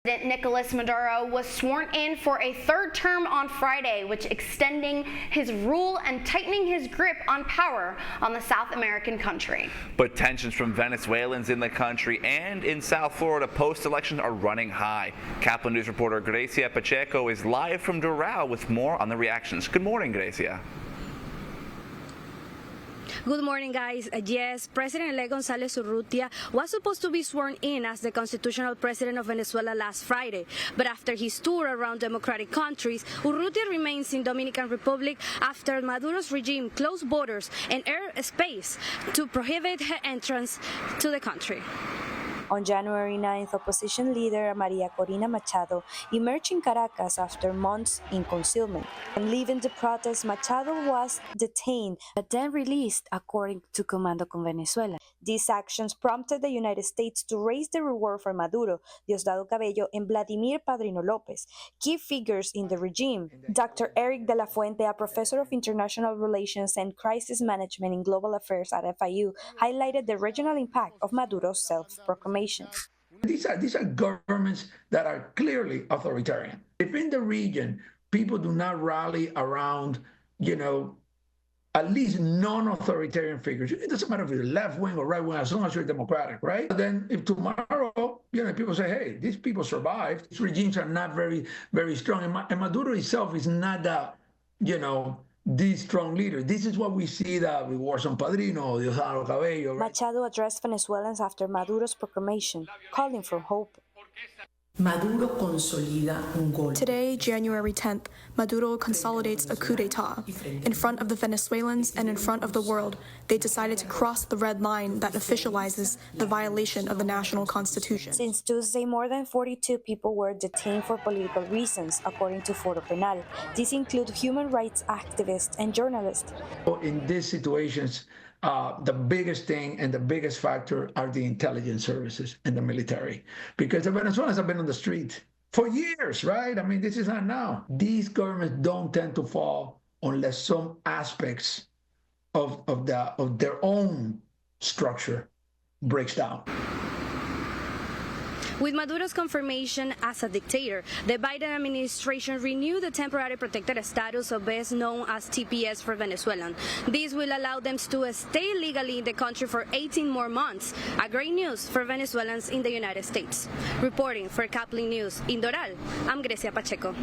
President Nicolas Maduro was sworn in for a third term on Friday, which extending his rule and tightening his grip on power on the South American country. But tensions from Venezuelans in the country and in South Florida post-election are running high. Caplin News reporter Gracia Pacheco is live from Doral with more on the reactions. Good morning, Gracia. Good morning, guys. Yes, President-elect González Urrutia was supposed to be sworn in as the constitutional president of Venezuela last Friday, but after his tour around democratic countries, Urrutia remains in Dominican Republic after Maduro's regime closed borders and airspace to prohibit her entrance to the country. On January 9th, opposition leader Maria Corina Machado emerged in Caracas after months in concealment. And leaving the protest, Machado was detained but then released, according to Comando con Venezuela. These actions prompted the United States to raise the reward for Maduro, Diosdado Cabello, and Vladimir Padrino Lopez, key figures in the regime. Dr. Eric de la Fuente, a professor of international relations and crisis management in global affairs at FIU, highlighted the regional impact of Maduro's self-proclamation. These are governments that are clearly authoritarian. If in the region people do not rally around, at least non-authoritarian figures, it doesn't matter if you're left wing or right wing, as long as you're democratic, right? Then if tomorrow, people say, hey, these people survived, these regimes are not very, very strong. And Maduro himself is not that, the strong leader. This is what we see that with wars on Padrino, Diosdado Cabello. Right? Machado addressed Venezuelans after Maduro's proclamation, calling for hope. Maduro consolida un golpe. Today, January 10th, Maduro consolidates a coup d'etat. In front of the Venezuelans and in front of the world, they decided to cross the red line that officializes the violation of the national constitution. Since Tuesday, more than 42 people were detained for political reasons, according to Foro Penal. These include human rights activists and journalists. In these situations, the biggest thing and the biggest factor are the intelligence services and the military, because the Venezuelans have been on the street for years, right? I mean, this is not now. These governments don't tend to fall unless some aspects of their own structure breaks down. With Maduro's confirmation as a dictator, the Biden administration renewed the temporary protected status of best known as TPS for Venezuelans. This will allow them to stay legally in the country for 18 more months. A great news for Venezuelans in the United States. Reporting for Caplin News in Doral, I'm Gracia Pacheco.